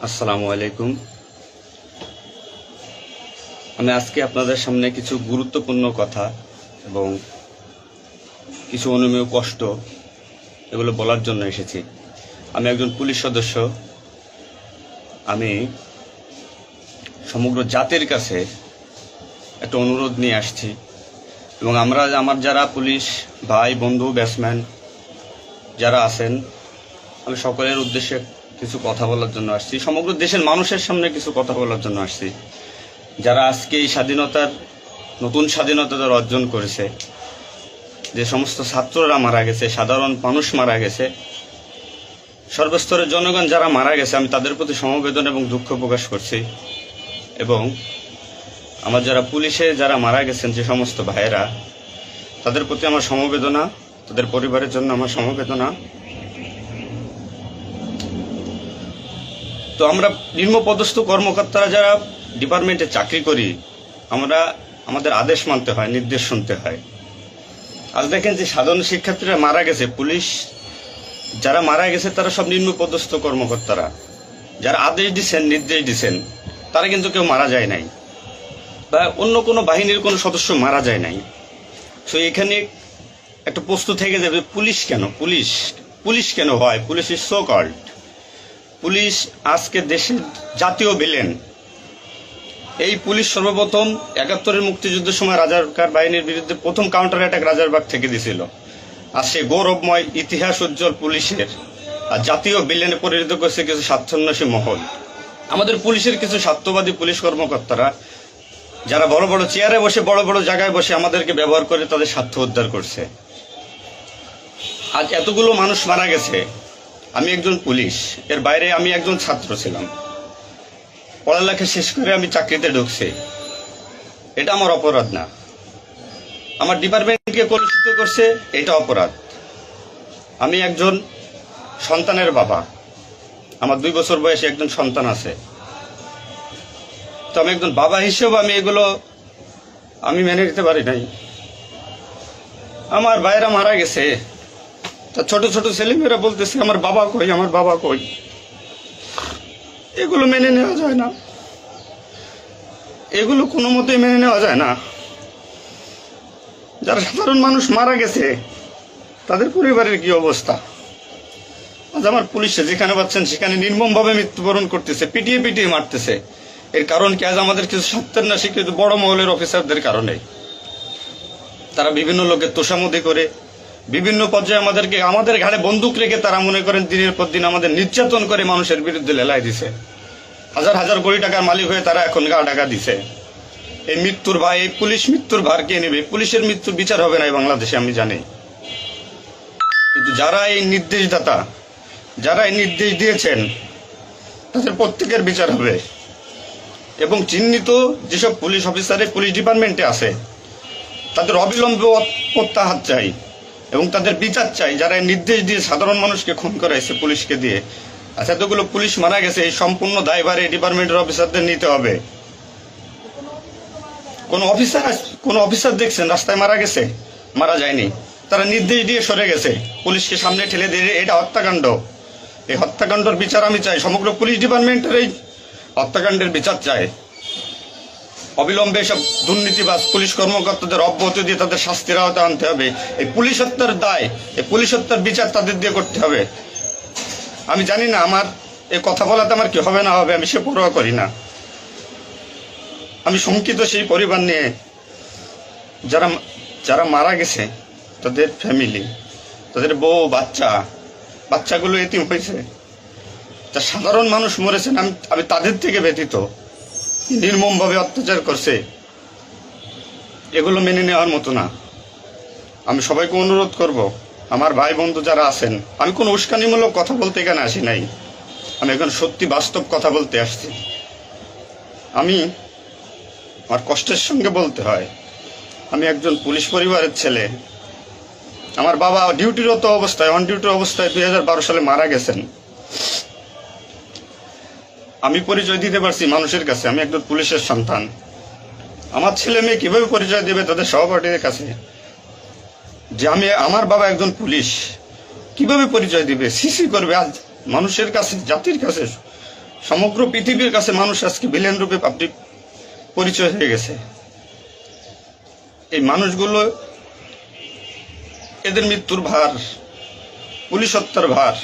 আসসালামু আলাইকুম। আমি আজকে আপনাদের সামনে কিছু গুরুত্বপূর্ণ কথা এবং কিছু অনুমেয় কষ্ট এগুলো বলার জন্য এসেছি। আমি একজন পুলিশ সদস্য। আমি সমগ্র জাতির কাছে একটা অনুরোধ নিয়ে আসছি এবং আমার যারা পুলিশ ভাই বন্ধু ব্যাটসম্যান যারা আছেন, আমি সকলের উদ্দেশ্যে কিছু কথা বলার জন্য আসছি। সমগ্র দেশের মানুষের সামনে কিছু কথা বলার জন্য আসছি। যারা আজকে এই নতুন স্বাধীনতা যারা অর্জন করেছে, যে সমস্ত ছাত্ররা মারা গেছে, সাধারণ মানুষ মারা গেছে, সর্বস্তরের জনগণ যারা মারা গেছে, আমি তাদের প্রতি সমবেদনা এবং দুঃখ প্রকাশ করছি। এবং আমার যারা পুলিশে যারা মারা গেছেন যে সমস্ত ভাইয়েরা, তাদের প্রতি আমার সমবেদনা, তাদের পরিবারের জন্য আমার সমবেদনা। তো আমরা নিম্নপদস্থ কর্মকর্তারা যারা ডিপার্টমেন্টে চাকরি করি, আমাদের আদেশ মানতে হয়, নির্দেশ শুনতে হয়। আজ দেখেন যে সাধারণ শিক্ষার্থীরা মারা গেছে, পুলিশ যারা মারা গেছে তারা সব নিম্নপদস্থ কর্মকর্তারা, যারা আদেশ দিচ্ছেন নির্দেশ দিচ্ছেন, তারা কিন্তু কেউ মারা যায় নাই, বা অন্য কোনো বাহিনীর কোনো সদস্য মারা যায় নাই। তো এখানে একটা প্রশ্ন থেকে যাবে, পুলিশ কেন পুলিশ কেন হয়? Police is so called. Police আজকে দেশের জাতীয় ভিলেন। এই পুলিশ সর্বপ্রথম ৭১-এর মুক্তিযুদ্ধের সময় রাজাকার বাহিনীর বিরুদ্ধে প্রথম কাউন্টার অ্যাটাক রাজারবাগ থেকে দিছিল। আর সে গৌরবময় ইতিহাস উজ্জ্বল পুলিশের আর জাতীয় ভিলেনে পরিণত করছে কিছু স্বার্থান্বেষী মহল। আমাদের পুলিশের কিছু স্বার্থবাদী পুলিশ কর্মকর্তারা যারা বড় বড় চেয়ারে বসে, বড় বড় জায়গায় বসে আমাদেরকে ব্যবহার করে তাদের স্বার্থ উদ্ধার করছে। আজ এতগুলো মানুষ মারা গেছে। আমি একজন পুলিশ, এর বাইরে আমি একজন ছাত্র ছিলাম। পড়ালেখা শেষ করে আমি চাকরিতে ঢুকছি। এটা আমার অপরাধ না। আমার ডিপার্টমেন্টকে কলুষিত করছে, এটা অপরাধ। আমি একজন সন্তানের বাবা। আমার 2 বছর বয়সে একজন সন্তান আছে। তো আমি একজন বাবা হিসেবে আমি মেনে নিতে পারি নাই। আমার ভাইয়েরা মারা গেছে, তা ছোট ছোট ছেলেমেয়েরা বলতেছে আমার বাবা কই, আমার বাবা কই। এগুলো মেনে নেওয়া যায় না, এগুলো কোনো মতেই মেনে নেওয়া যায় না। যারা সাধারণ মানুষ মারা গেছে তাদের পরিবারের কি অবস্থা? আজ আমার পুলিশে যেখানে পাচ্ছেন সেখানে নির্মমভাবে মৃত্যুবরণ করতেছে, পিটিয়ে পিটিয়ে মারতেছে। এর কারণ কি? আজ আমাদের কিছু সত্যের না স্বীকৃত বড় মহলের অফিসারদের কারণে। তারা বিভিন্ন লোকের তোষামোদি করে বিভিন্ন পর্যায়ে আমাদের ঘাড়ে বন্দুক রেখে তারা মনে করেন দিনের পর দিন আমাদের নির্যাতন করে মানুষের বিরুদ্ধে লেলাই দিছে। হাজার হাজার কোটি টাকার মালিক হয়ে তারা এখন গা টাকা দিছে। এই মৃত্যুর ভাই, এই পুলিশ মৃত্যুর ভার কে নেবে? পুলিশের মৃত্যুর বিচার হবে না এই বাংলাদেশে, আমি জানি। কিন্তু যারা এই নির্দেশদাতা, যারা এই নির্দেশ দিয়েছেন, তাদের প্রত্যেকের বিচার হবে। এবং চিহ্নিত যেসব পুলিশ অফিসারে পুলিশ ডিপার্টমেন্টে আছে তাদের অবিলম্বে প্রত্যাহার চাই এবং তাদের বিচার চাই, যারা নির্দেশ দিয়ে সাধারণ মানুষকে খুন করাইছে পুলিশকে দিয়ে। আচ্ছা, এতগুলো পুলিশ মারা গেছে, এই সম্পূর্ণ দায়ভার এই ডিপার্টমেন্টের অফিসারদের নিতে হবে। কোন অফিসার দেখছেন রাস্তায় মারা গেছে? মারা যায়নি। তারা নির্দেশ দিয়ে সরে গেছে, পুলিশকে সামনে ঠেলে দিয়ে। এটা হত্যাকাণ্ড। এই হত্যাকাণ্ডের বিচার আমি চাই। সমগ্র পুলিশ ডিপার্টমেন্টের এই হত্যাকাণ্ডের বিচার চাই। অবিলম্বে সব দুর্নীতিবাজ পুলিশ কর্মকর্তাদের অব্যাহতি দিয়ে তাদের শাস্তির আওতায় আনতে হবে। এই পুলিশ হত্যার দায়, এই পুলিশ হত্যার বিচার তাদের দিয়ে করতে হবে। আমি জানি না আমার এই কথা বলাতে আমার কি হবে না হবে, আমি সে পরোয়া করি না। আমি শঙ্কিত সেই পরিবার নিয়ে, যারা মারা গেছে, তাদের ফ্যামিলি, তাদের বউ বাচ্চাগুলো এতিম হয়েছে। যা সাধারণ মানুষ মরেছেন, আমি তাদের থেকে ব্যতীত। নির্মমভাবে অত্যাচার করছে, এগুলো মেনে নেওয়ার মতো না। আমি সবাইকে অনুরোধ করব, আমার ভাই বন্ধু যারা আছেন, আমি কোনো উস্কানিমূলক কথা বলতে এখানে আসি নাই। আমি এখন সত্যি বাস্তব কথা বলতে আসছি। আমার কষ্টের সঙ্গে বলতে হয়, আমি একজন পুলিশ পরিবারের ছেলে। আমার বাবা ডিউটিরত অবস্থায়, অন ডিউটি অবস্থায় 2012 সালে মারা গেছেন। আমি পরিচয় দিতে পারছি মানুষের কাছে, আমি একজন পুলিশের সন্তান। আমার ছেলে মেয়ে কিভাবে পরিচয় দেবে তাদের সহপাঠীদের কাছে যে আমার বাবা একজন পুলিশ? কিভাবে পরিচয় দিবে? সিসি করবে? আজ মানুষের কাছে, জাতির কাছে সমগ্র পৃথিবীর কাছে মানুষ আজকে ভিলেন রূপে আপনি পরিচয় হয়ে গেছে। এই মানুষগুলো, এদের মৃত্যুর ভার, পুলিশ হত্যার ভার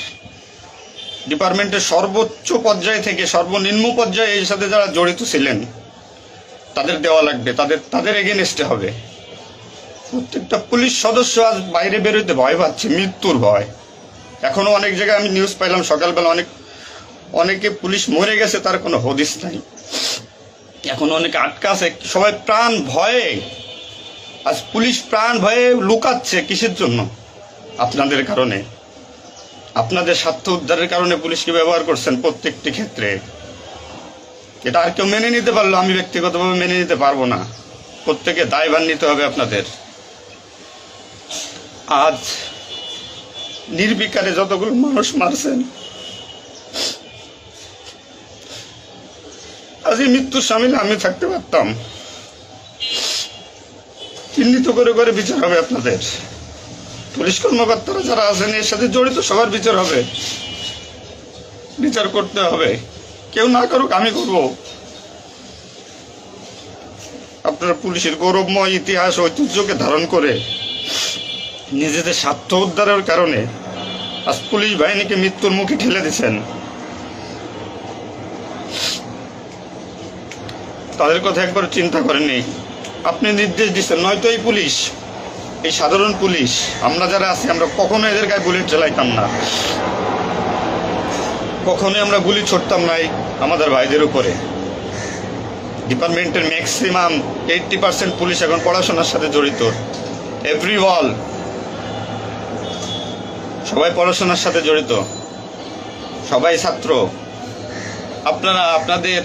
ডিপার্টমেন্টের সর্বোচ্চ পর্যায় থেকে সর্বনিম্ন পর্যায়ে এর সাথে যারা জড়িত ছিলেন তাদের দেওয়া লাগবে, তাদের এগেনস্টে হবে। প্রত্যেকটা পুলিশ সদস্য আজ বাইরে বেরোতে ভয় পাচ্ছে, মৃত্যুর ভয়। এখনো অনেক জায়গায় আমি নিউজ পাইলাম সকালবেলা, অনেকে পুলিশ মরে গেছে, তার কোনো হদিস নাই। এখন অনেকে আটকা আছে, সবাই প্রাণ ভয়ে, আজ পুলিশ প্রাণ ভয়ে লুকাচ্ছে। কিসের জন্য? আপনাদের কারণে, আপনাদের স্বার্থ উদ্ধারের কারণে পুলিশকে ব্যবহার করছেন প্রত্যেকটি ক্ষেত্রে। এটা আর কেউ মেনে নিতে পারলো, আমি ব্যক্তিগতভাবে মেনে নিতে পারবো না। প্রত্যেকে দায়ভার নিতে হবে আপনাদের। আজ নির্বিকারে যতগুলো মানুষ মারছেন, আজ এই মৃত্যুর সামিলে আমি থাকতে পারতাম। চিহ্নিত করে করে বিচার হবে আপনাদের। পুলিশ কর্মকর্তারা যারা আছেন এর সাথে জড়িত সবার বিচার হবে, বিচার করতে হবে। কেউ না করুক, আমি করব। আপনারা পুলিশের গৌরবময় ইতিহাস ঐতিহ্যকে ধারণ করে নিজেদের স্বার্থ উদ্ধারের কারণে আজ পুলিশ বাহিনীকে মৃত্যুর মুখে ঠেলে দিচ্ছেন। তাদের কথা একবার চিন্তা করেননি। আপনি নির্দেশ দিচ্ছেন, নয়তো এই পুলিশ, এই সাধারণ পুলিশ, আমরা যারা আছি, আমরা কখনো এদের গায়ে বুলেট চালাইতাম না, কখনোই আমরা গুলি ছুটতাম নাই আমাদের ভাইদের উপরে। ডিপার্টমেন্টের ম্যাক্সিমাম 80% পুলিশ এখন পড়াশোনার সাথে জড়িত। এভরি ওয়াল, সবাই পড়াশোনার সাথে জড়িত, সবাই ছাত্র। আপনারা আপনাদের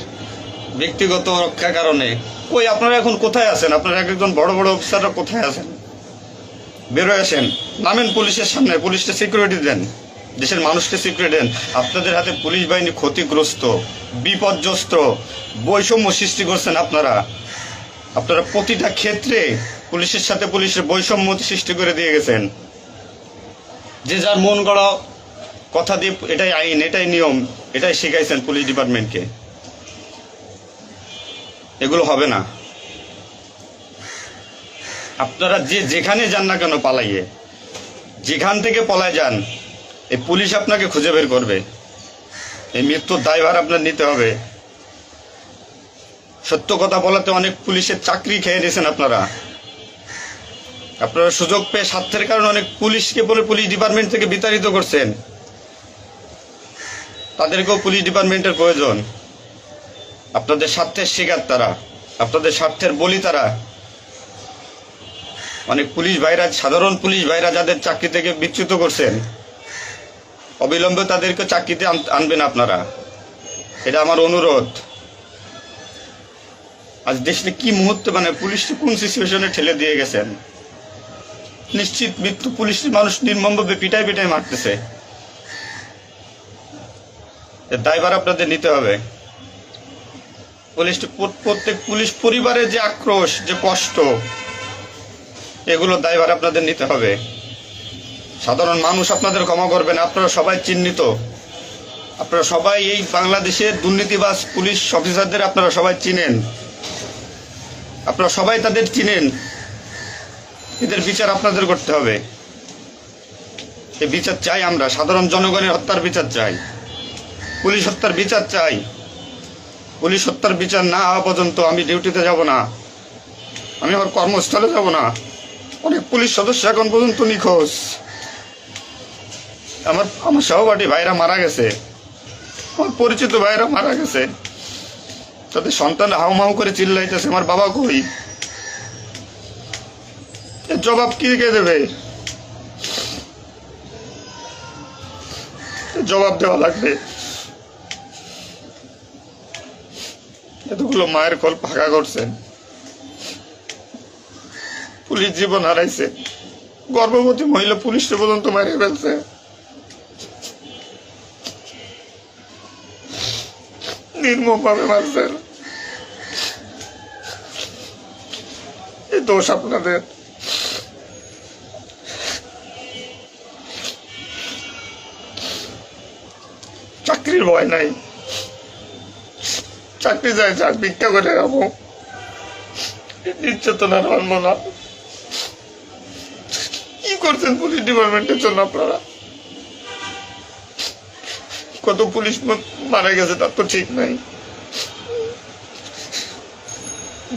ব্যক্তিগত রক্ষার কারণে কই, আপনারা এখন কোথায় আছেন? আপনারা একজন বড় বড় অফিসাররা কোথায় আছেন? বেরোয় আসেন, নামেন পুলিশের সামনে, পুলিশকে সিকিউরিটি দেন, দেশের মানুষকে সিকিউরিটি দেন। আপনাদের হাতে পুলিশ বাহিনী ক্ষতিগ্রস্ত, বিপর্যস্ত, বৈষম্য সৃষ্টি করছেন আপনারা। আপনারা প্রতিটা ক্ষেত্রে পুলিশের সাথে পুলিশের বৈষম্য সৃষ্টি করে দিয়ে গেছেন। যে যার মন গড়া কথা দিয়ে এটাই আইন, এটাই নিয়ম, এটাই শিখাইছেন পুলিশ ডিপার্টমেন্টকে। এগুলো হবে না। আপনারা যেখানে যান না কেন পালাইয়ে, যেখান থেকে পলায় যান, এই পুলিশ আপনাকে খুঁজে বের করবে। এই মৃত্যুর দায়ভার আপনার নিতে হবে। সত্য কথা বলাতে অনেক পুলিশের চাকরি খেয়ে নিয়েছেন আপনারা। আপনারা সুযোগ পেয়ে স্বার্থের কারণে অনেক পুলিশকে বলে পুলিশ ডিপার্টমেন্ট থেকে বিতাড়িত করছেন। তাদেরকেও পুলিশ ডিপার্টমেন্টের প্রয়োজন। আপনাদের স্বার্থের শিকার তারা, আপনাদের স্বার্থের বলি তারা। অনেক পুলিশ ভাইরা, সাধারণ পুলিশ ভাইরা যাদের চাকরি থেকে বিচ্যুত করছেন, অবিলম্বে তাদেরকে চাকরিতে আনবেন আপনারা। এটা আমার অনুরোধ। আজ দেশে কি মুহূর্তে, মানে পুলিশকে কোন সিচুয়েশনে ঠেলে দিয়ে গেছেন। নিশ্চিত মৃত্যু, পুলিশের মানুষ নির্মমভাবে পিটাই পিটাই মারতেছে। এর দায়ভার আপনাদের নিতে হবে। প্রত্যেক পুলিশ পরিবারের যে আক্রোশ, যে কষ্ট, এগুলো দায়ভার আপনাদের নিতে হবে। সাধারণ মানুষ আপনাদের ক্ষমা করবেন। আপনারা সবাই চিহ্নিত, আপনারা সবাই এই বাংলাদেশের দুর্নীতিবাজ পুলিশ অফিসারদের আপনারা সবাই চিনেন, আপনারা সবাই তাদের চিনেন। এদের বিচার আপনাদের করতে হবে। এই বিচার চাই আমরা। সাধারণ জনগণের হত্যার বিচার চাই, পুলিশ হত্যার বিচার চাই। পুলিশ হত্যার বিচার না হওয়া পর্যন্ত আমি ডিউটিতে যাব না, আমি আমার কর্মস্থলে যাব না। অনেক পুলিশ সদস্য এখন পর্যন্ত নিখোঁজ। আমার সহপাঠী ভাইরা মারা গেছে, আমার পরিচিত ভাইরা মারা গেছে। তাদের সন্তান হাউমাউ করে চিল্লাইতেছে, আমার বাবা কই? এর জবাব কি কে দেবে? জবাব দেওয়া লাগবে। এতগুলো মায়ের কোল ফাঁকা করছেন, পুলিশ জীবন হারাইছে, গর্ভবতী মহিলা পুলিশে পর্যন্ত মারিয়ে ফেলছে। নির্মম ভাবে মারছেন। এই দোষ আপনাদের। চাকরির ভয় নাই, চাকরি যায় যাক, ভিক্ষা করে খাবো, নির্যাতন আর মানবো না। কি করছেন পুলিশ ডিপার্টমেন্টের জন্য আপনারা? কত পুলিশ মারা গেছে তার তো ঠিক নাই।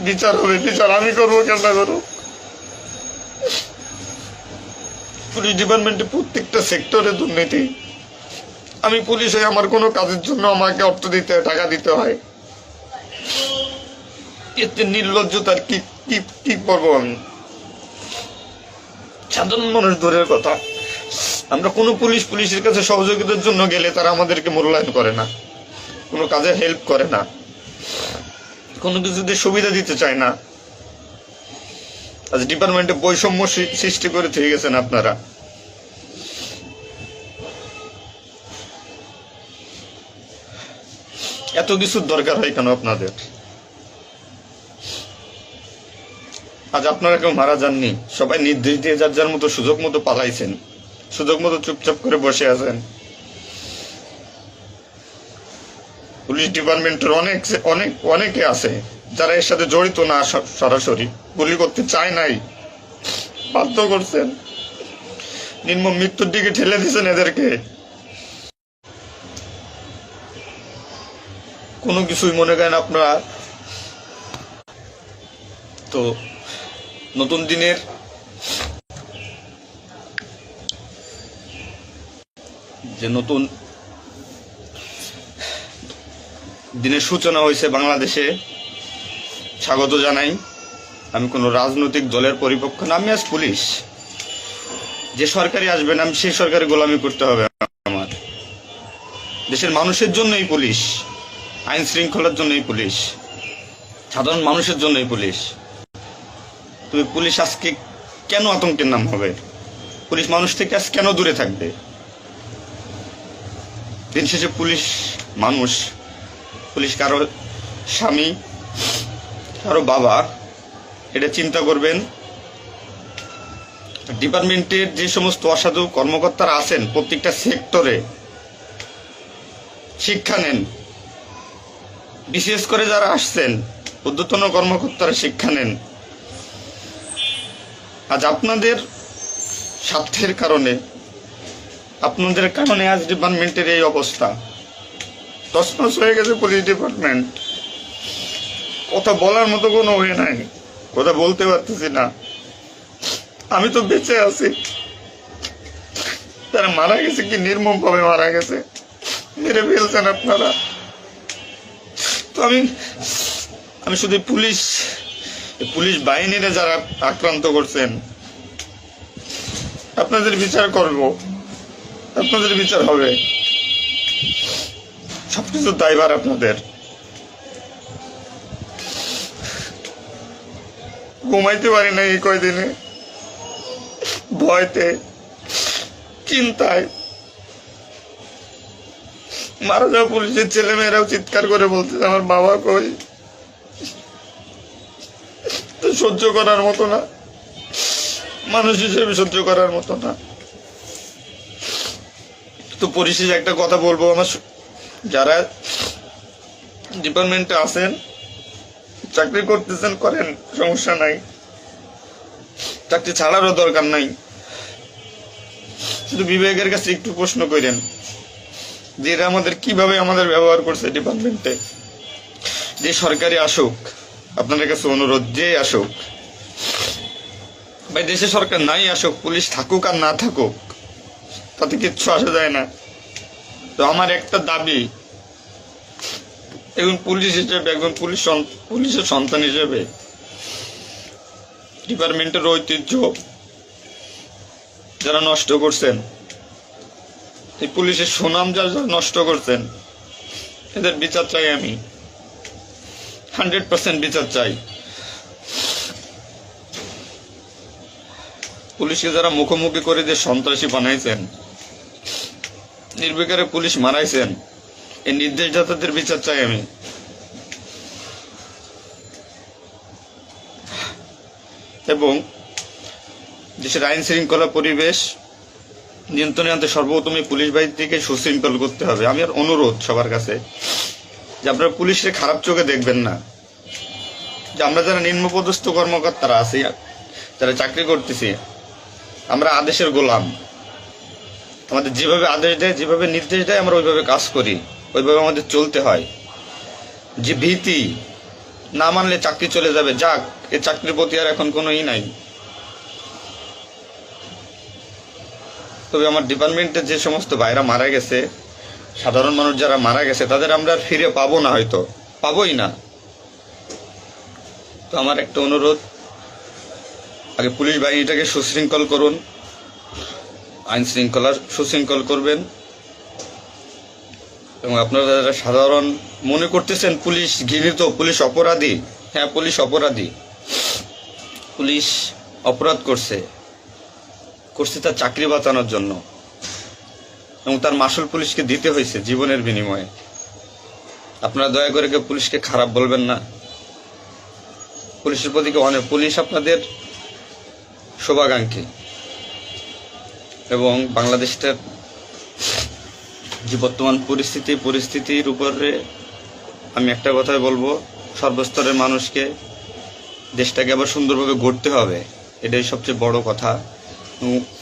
বিচার হবে, বিচার আমি করবো, কেন করবো? পুলিশ ডিপার্টমেন্টে প্রত্যেকটা সেক্টরে দুর্নীতি। আমি পুলিশ হয়ে আমার কোনো কাজের জন্য আমাকে অর্থ দিতে হয়, টাকা দিতে হয়। এতে নির্লজ্জতার কি কি কি করবো আমি? সাধারণ মানুষ দূরের কথা, আমরা কোনো পুলিশের কাছে সহযোগিতার জন্য গেলে তারা আমাদেরকে মূল্যায়ন করে না, কোনো কাজে হেল্প করে না, কোনো কিছুতে সুবিধা দিতে চায় না। আজ ডিপার্টমেন্টে বৈষম্য সৃষ্টি করে থেকে গেছেন আপনারা। এত কিছুর দরকার হয় কেন আপনাদের? আজ আপনারা কেউ মারা যাননি, সবাই নির্দেশ দিয়ে যার যার মতো সুযোগ মতো পালাইছেন, সুযোগ মতো চুপচাপ করে বসে আছেন। পুলিশ ডিপার্টমেন্টের অনেকে আছে যারা এর সাথে জড়িত না, সরাসরি গুলি করতে চায় নাই, বাধ্য করছেন, নির্মম মৃত্যুর দিকে ঠেলে দিয়েছেন এদেরকে। কোনো কিছুই মনে করেন আপনারা। তো নতুন দিনের যে নতুন দিনের সূচনা হয়েছে বাংলাদেশে, স্বাগত জানাই। আমি কোনো রাজনৈতিক দলের পরিপক্ষ না, আমি আজ পুলিশ। যে সরকারি আসবেন আমি সেই সরকারি গোলামি করতে হবে আমার। দেশের মানুষের জন্যই পুলিশ, আইন শৃঙ্খলার জন্যই পুলিশ, সাধারণ মানুষের জন্যই পুলিশ। তুমি পুলিশ আজকে কেন আতঙ্কের নাম হবে? পুলিশ মানুষ থেকে আজ কেন দূরে থাকবে? দিন শেষে পুলিশ মানুষ, পুলিশ কারো স্বামী, কারো বাবা, এটা চিন্তা করবেন। ডিপার্টমেন্টের যে সমস্ত অসাধু কর্মকর্তারা আছেন প্রত্যেকটা সেক্টরে শিক্ষা নেন। বিশেষ করে যারা আসছেন ঊর্ধ্বতন কর্মকর্তারা শিক্ষা নেন। আজ আপনাদের স্বার্থের কারণে, আপনাদের কারণে আজ ডিপার্টমেন্টের এই অবস্থা। তছনছ হয়ে গেছে পুলিশ ডিপার্টমেন্ট। কথা বলার মতো কোনো ওয়ে নাই, কথা বলতে পারতেছি না। আমি তো বেঁচে আছি, তারা মারা গেছে, কি নির্মম ভাবে মারা গেছে, মেরে ফেলছেন আপনারা। তো আমি শুধু পুলিশ বাহিনীরা যারা আক্রান্ত করছেন আপনাদের বিচার করব, আপনাদের বিচার হবে। সবকিছু দায়ভার আপনাদের। ঘুমাইতে পারি না এই কয়দিনে, ভয়তে, চিন্তায়। মারা যাওয়া পুলিশের ছেলেমেয়েরাও চিৎকার করে বলছে আমার বাবা কই। তো সহ্য করার মতো না, মানুষ হিসেবে সহ্য করার মতো না। তো পরিশেষে একটা কথা বলবো, আমার যারা ডিপার্টমেন্টে আছেন, চাকরি করতেছেন করেন, সমস্যা নাই, চাকরি ছাড়ারও দরকার নাই। শুধু বিবেকের কাছে একটু প্রশ্ন করেন যে এরা আমাদের কিভাবে আমাদের ব্যবহার করছে ডিপার্টমেন্টে। যে সরকারি আসুক, আপনাদের কাছে অনুরোধ, যে আসুক ভাই, দেশে সরকার নাই আসুক, পুলিশ থাকুক আর না থাকুক তাতে কিচ্ছু আসা যায় না। তো আমার একটা দাবি, একজন পুলিশ হিসেবে, একজন পুলিশের সন্তান হিসেবে, ডিপার্টমেন্টের ঐতিহ্য যারা নষ্ট করছেন, এই পুলিশের সুনাম যারা নষ্ট করছেন, এদের বিচার চাই আমি, 100% বিচার চাই। পুলিশকে যারা মুখোমুখি করে যে সন্ত্রাসী বানাইছেন, নির্বিকারে পুলিশ মারাইছেন, এই নির্দেশদাতাদের বিচার চাই আমি। এবং দেশের আইন শৃঙ্খলা পরিবেশ নিয়ন্ত্রণে আনতে সর্বপ্রথমে পুলিশ বাহিনীকে সুশৃঙ্খল করতে হবে। আমি আর অনুরোধ সবার কাছে, যে আপনারা পুলিশে খারাপ চোখে দেখবেন না, যে আমরা যারা নিম্নপদস্থ কর্মকর্তারা আছি, যারা চাকরি করতেছি, আমরা আদেশের গোলাম। আমাদের যেভাবে আদেশ দেয়, যেভাবে নির্দেশ দেয়, আমরা ওইভাবে কাজ করি, ওইভাবে আমাদের চলতে হয়। যে ভীতি, না মানলে চাকরি চলে যাবে, যাক, এ চাকরির প্রতি আর এখন কোনো নাই। তবে আমার ডিপার্টমেন্টে যে সমস্ত ভাইরা মারা গেছে, সাধারণ মানুষ যারা মারা গেছে, তাদের আমরা আর ফিরে পাবো না, হয়তো পাবোই না। তো আমার একটা অনুরোধ, আগে পুলিশ বাহিনীটাকে সুশৃঙ্খল করুন, আইন শৃঙ্খলা সুশৃঙ্খল করবেন। এবং আপনারা যারা সাধারণ মনে করতেছেন পুলিশ ঘৃণিত, পুলিশ অপরাধী, হ্যাঁ পুলিশ অপরাধী, পুলিশ অপরাধ করছে তার চাকরি বাঁচানোর জন্য, এবং তার মাসুল পুলিশকে দিতে হয়েছে জীবনের বিনিময়ে। আপনারা দয়া করে কেউ পুলিশকে খারাপ বলবেন না। পুলিশের প্রতি অনেক, পুলিশ আপনাদের শুভাকাঙ্ক্ষী। এবং বাংলাদেশটার যে বর্তমান পরিস্থিতির উপরে আমি একটা কথাই বলবো, সর্বস্তরের মানুষকে, দেশটাকে আবার সুন্দরভাবে গড়তে হবে, এটাই সবচেয়ে বড় কথা।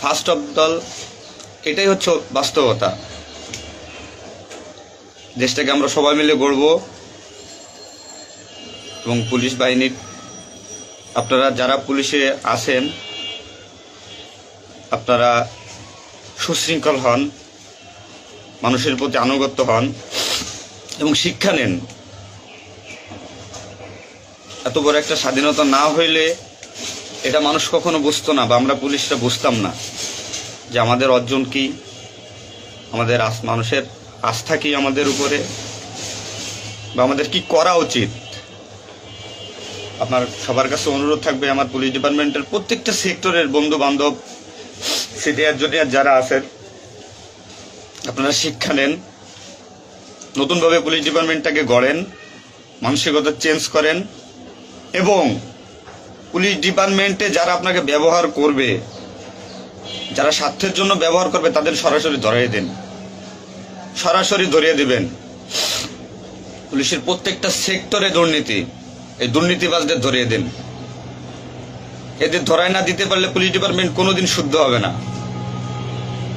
ফার্স্ট অফ অল এটাই হচ্ছে বাস্তবতা। দেশটাকে আমরা সবাই মিলে গড়ব। এবং পুলিশ বাহিনীর, আপনারা যারা পুলিশে আছেন, আপনারা সুশৃঙ্খল হন, মানুষের প্রতি আনুগত্য হন এবং শিক্ষা নেন। এত বড় একটা স্বাধীনতা না হইলে এটা মানুষ কখনো বুঝতো না, বা আমরা পুলিশরা বুঝতাম না যে আমাদের অর্জন কি, আমাদের মানুষের আস্থা কি আমাদের উপরে, বা আমাদের কি করা উচিত। আপনার সবার কাছে অনুরোধ থাকবে, আমার পুলিশ ডিপার্টমেন্টের প্রত্যেকটা সেক্টরের বন্ধু বান্ধব, সিনিয়র জুনিয়র যারা আছেন, আপনারা শিক্ষা নেন, নতুনভাবে পুলিশ ডিপার্টমেন্টটাকে গড়েন, মানসিকতা চেঞ্জ করেন। এবং পুলিশ ডিপার্টমেন্টে যারা আপনাকে ব্যবহার করবে, যারা স্বার্থের জন্য ব্যবহার করবে, তাদের সরাসরি ধরিয়ে দিবেন। পুলিশের প্রত্যেকটা সেক্টরে দুর্নীতি, এই দুর্নীতিবাজদের ধরিয়ে দিন। এদের ধরায় না দিতে পারলে পুলিশ ডিপার্টমেন্ট কোনোদিন শুদ্ধ হবে না।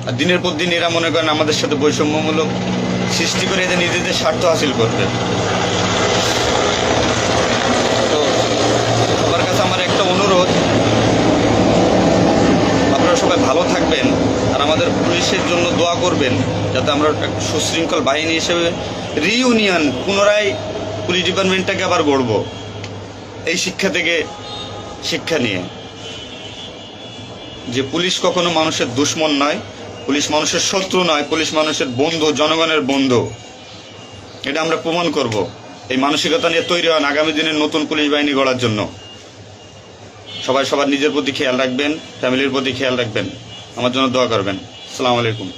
আর দিনের পর দিন এরা মনে করেন আমাদের সাথে বৈষম্যমূলক সৃষ্টি করে এদের নিজেদের স্বার্থ হাসিল করবে। তো সবার কাছে আমার একটা অনুরোধ, আপনারা সবাই ভালো থাকবেন আর আমাদের পুলিশের জন্য দোয়া করবেন, যাতে আমরা একটা সুশৃঙ্খল বাহিনী হিসেবে রিইউনিয়ন, পুনরায় পুলিশ ডিপার্টমেন্টটাকে আবার গড়ব, এই শিক্ষা থেকে শিক্ষা নিয়ে, যে পুলিশ কখনো মানুষের দুশ্মন নয়, পুলিশ মানুষের শত্রু নয়, পুলিশ মানুষের বন্ধু, জনগণের বন্ধু। এটা আমরা প্রমাণ করব। এই মানসিকতা নিয়ে তৈরি হন আগামী দিনের নতুন পুলিশ বাহিনী গড়ার জন্য। সবাই সবার নিজের প্রতি খেয়াল রাখবেন, ফ্যামিলির প্রতি খেয়াল রাখবেন, আমার জন্য দোয়া করবেন। আসসালামু আলাইকুম।